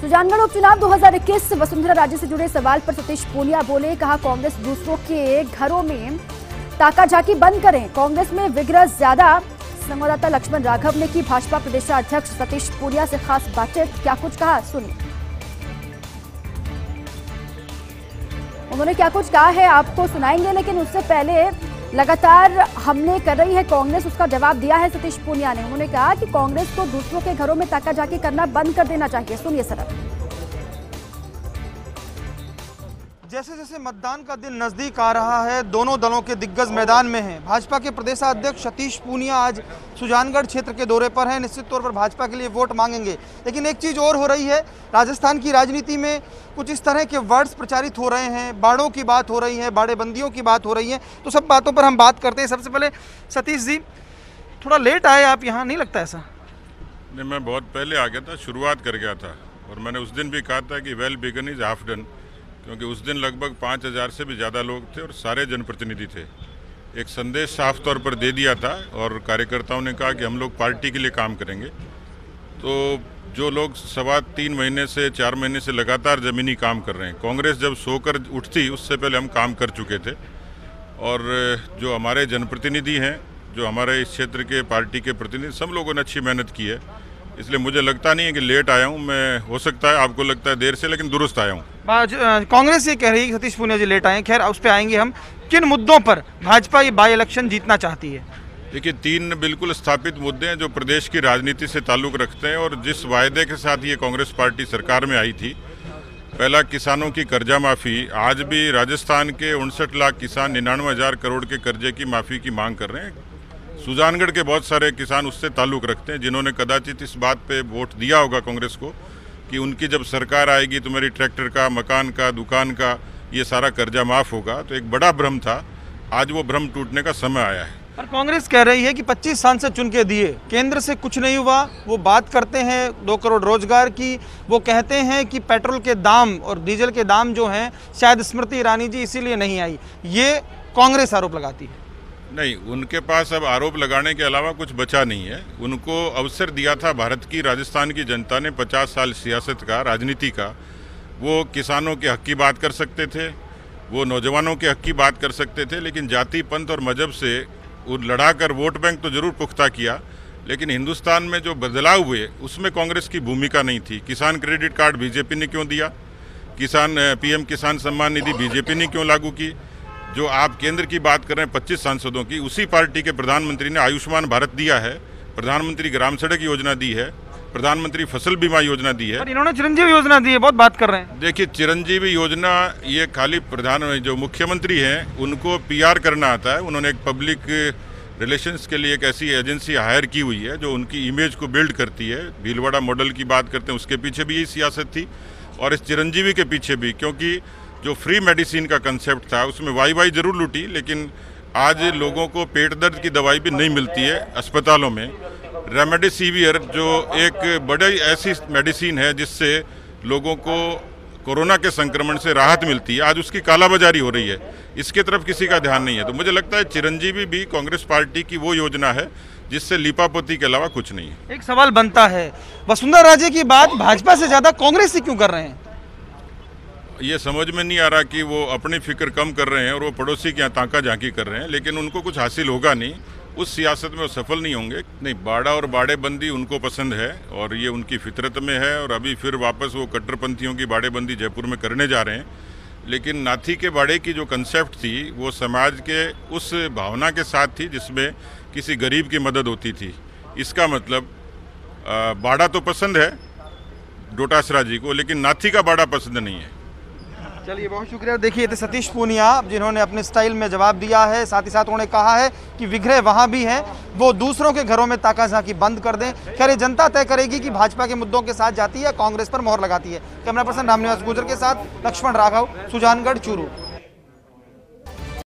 सुजानगढ़ उपचुनाव 2021 वसुंधरा राजे से जुड़े सवाल पर सतीश पूनिया बोले, कहा कांग्रेस दूसरों के घरों में ताकाझाकी बंद करें, कांग्रेस में विग्रह ज्यादा। संवाददाता लक्ष्मण राघव ने की भाजपा प्रदेशाध्यक्ष सतीश पूनिया से खास बातचीत, क्या कुछ कहा सुनिए। उन्होंने क्या कुछ कहा है आपको सुनाएंगे, लेकिन उससे पहले लगातार हमले कर रही है कांग्रेस, उसका जवाब दिया है सतीश पूनिया ने। उन्होंने कहा कि कांग्रेस को दूसरों के घरों में ताकाझाकी करना बंद कर देना चाहिए। सुनिए सर। जैसे जैसे मतदान का दिन नजदीक आ रहा है, दोनों दलों के दिग्गज मैदान में हैं। भाजपा के प्रदेशाध्यक्ष सतीश पूनिया आज सुजानगढ़ क्षेत्र के दौरे पर हैं। निश्चित तौर पर भाजपा के लिए वोट मांगेंगे, लेकिन एक चीज़ और हो रही है, राजस्थान की राजनीति में कुछ इस तरह के वर्ड्स प्रचारित हो रहे हैं, बाड़ों की बात हो रही है, बाड़ेबंदियों की बात हो रही है। तो सब बातों पर हम बात करते हैं। सबसे पहले सतीश जी, थोड़ा लेट आए आप यहाँ, नहीं लगता ऐसा? नहीं, मैं बहुत पहले आ गया था, शुरुआत कर गया था, और मैंने उस दिन भी कहा था कि well begun is half done, क्योंकि उस दिन लगभग 5000 से भी ज़्यादा लोग थे और सारे जनप्रतिनिधि थे। एक संदेश साफ तौर पर दे दिया था और कार्यकर्ताओं ने कहा कि हम लोग पार्टी के लिए काम करेंगे। तो जो लोग 3.25 महीने से 4 महीने से लगातार ज़मीनी काम कर रहे हैं, कांग्रेस जब सोकर उठती उससे पहले हम काम कर चुके थे। और जो हमारे जनप्रतिनिधि हैं, जो हमारे इस क्षेत्र के पार्टी के प्रतिनिधि, सब लोगों ने अच्छी मेहनत की है, इसलिए मुझे लगता नहीं है कि लेट आया हूँ मैं। हो सकता है आपको लगता है देर से, लेकिन दुरुस्त आया हूँ। कांग्रेस ये कह रही है कि सतीश पूनिया जी लेट आए हैं। खैर, उस पर आएंगे हम। किन मुद्दों पर भाजपा ये बाई इलेक्शन जीतना चाहती है? देखिए, 3 बिल्कुल स्थापित मुद्दे हैं जो प्रदेश की राजनीति से ताल्लुक़ रखते हैं और जिस वायदे के साथ ये कांग्रेस पार्टी सरकार में आई थी। पहला, किसानों की कर्जा माफ़ी। आज भी राजस्थान के 59 लाख किसान 99,000 करोड़ के कर्जे की माफ़ी की मांग कर रहे हैं। सुजानगढ़ के बहुत सारे किसान उससे ताल्लुक़ रखते हैं, जिन्होंने कदाचित इस बात पे वोट दिया होगा कांग्रेस को कि उनकी जब सरकार आएगी तो मेरी ट्रैक्टर का, मकान का, दुकान का ये सारा कर्जा माफ़ होगा। तो एक बड़ा भ्रम था, आज वो भ्रम टूटने का समय आया है। पर कांग्रेस कह रही है कि 25 सांसद चुन के दिए, केंद्र से कुछ नहीं हुआ। वो बात करते हैं 2 करोड़ रोजगार की। वो कहते हैं कि पेट्रोल के दाम और डीजल के दाम जो हैं, शायद स्मृति ईरानी जी इसीलिए नहीं आई। ये कांग्रेस आरोप लगाती है। नहीं, उनके पास अब आरोप लगाने के अलावा कुछ बचा नहीं है। उनको अवसर दिया था भारत की, राजस्थान की जनता ने 50 साल सियासत का, राजनीति का। वो किसानों के हक की बात कर सकते थे, वो नौजवानों के हक की बात कर सकते थे, लेकिन जाति, पंथ और मजहब से लड़ाकर वोट बैंक तो जरूर पुख्ता किया, लेकिन हिंदुस्तान में जो बदलाव हुए उसमें कांग्रेस की भूमिका नहीं थी। किसान क्रेडिट कार्ड बीजेपी ने क्यों दिया? पीएम किसान सम्मान निधि बीजेपी ने क्यों लागू की? जो आप केंद्र की बात कर रहे हैं 25 सांसदों की, उसी पार्टी के प्रधानमंत्री ने आयुष्मान भारत दिया है, प्रधानमंत्री ग्राम सड़क योजना दी है, प्रधानमंत्री फसल बीमा योजना दी है। और इन्होंने चिरंजीवी योजना दी है, बहुत बात कर रहे हैं। देखिए, चिरंजीवी योजना ये खाली जो मुख्यमंत्री हैं उनको PR करना आता है। उन्होंने एक पब्लिक रिलेशंस के लिए एक ऐसी एजेंसी हायर की हुई है जो उनकी इमेज को बिल्ड करती है। भीलवाड़ा मॉडल की बात करते हैं, उसके पीछे भी यही सियासत थी और इस चिरंजीवी के पीछे भी, क्योंकि जो फ्री मेडिसिन का कंसेप्ट था उसमें वाई जरूर लूटी, लेकिन आज लोगों को पेट दर्द की दवाई भी नहीं मिलती है अस्पतालों में। रेमडेसिविर जो एक बड़ी ऐसी मेडिसिन है जिससे लोगों को कोरोना के संक्रमण से राहत मिलती है, आज उसकी कालाबाजारी हो रही है। इसके तरफ किसी का ध्यान नहीं है। तो मुझे लगता है चिरंजीवी भी कांग्रेस पार्टी की वो योजना है जिससे लीपापोती के अलावा कुछ नहीं है। एक सवाल बनता है, वसुंधरा राजे की बात भाजपा से ज्यादा कांग्रेस से क्यों कर रहे हैं? ये समझ में नहीं आ रहा कि वो अपनी फिक्र कम कर रहे हैं और वो पड़ोसी के यहाँ ताका झांकी कर रहे हैं, लेकिन उनको कुछ हासिल होगा नहीं, उस सियासत में वो सफल नहीं होंगे। नहीं, बाड़ा और बाड़ेबंदी उनको पसंद है और ये उनकी फितरत में है, और अभी फिर वापस वो कट्टरपंथियों की बाड़ेबंदी जयपुर में करने जा रहे हैं। लेकिन नाथी के बाड़े की जो कंसेप्ट थी वो समाज के उस भावना के साथ थी जिसमें किसी गरीब की मदद होती थी। इसका मतलब बाड़ा तो पसंद है डोटासरा जी को, लेकिन नाथी का बाड़ा पसंद नहीं है। चलिए, बहुत शुक्रिया। देखिए, थे सतीश पूनिया जिन्होंने अपने स्टाइल में जवाब दिया है। साथ ही साथ उन्होंने कहा है कि विग्रह वहाँ भी हैं, वो दूसरों के घरों में ताकाझाकी बंद कर दें। खैर, ये जनता तय करेगी कि भाजपा के मुद्दों के साथ जाती है, कांग्रेस पर मोहर लगाती है। कैमरा पर्सन रामनिवास गुर्जर के साथ लक्ष्मण राघव, सुजानगढ़, चूरू।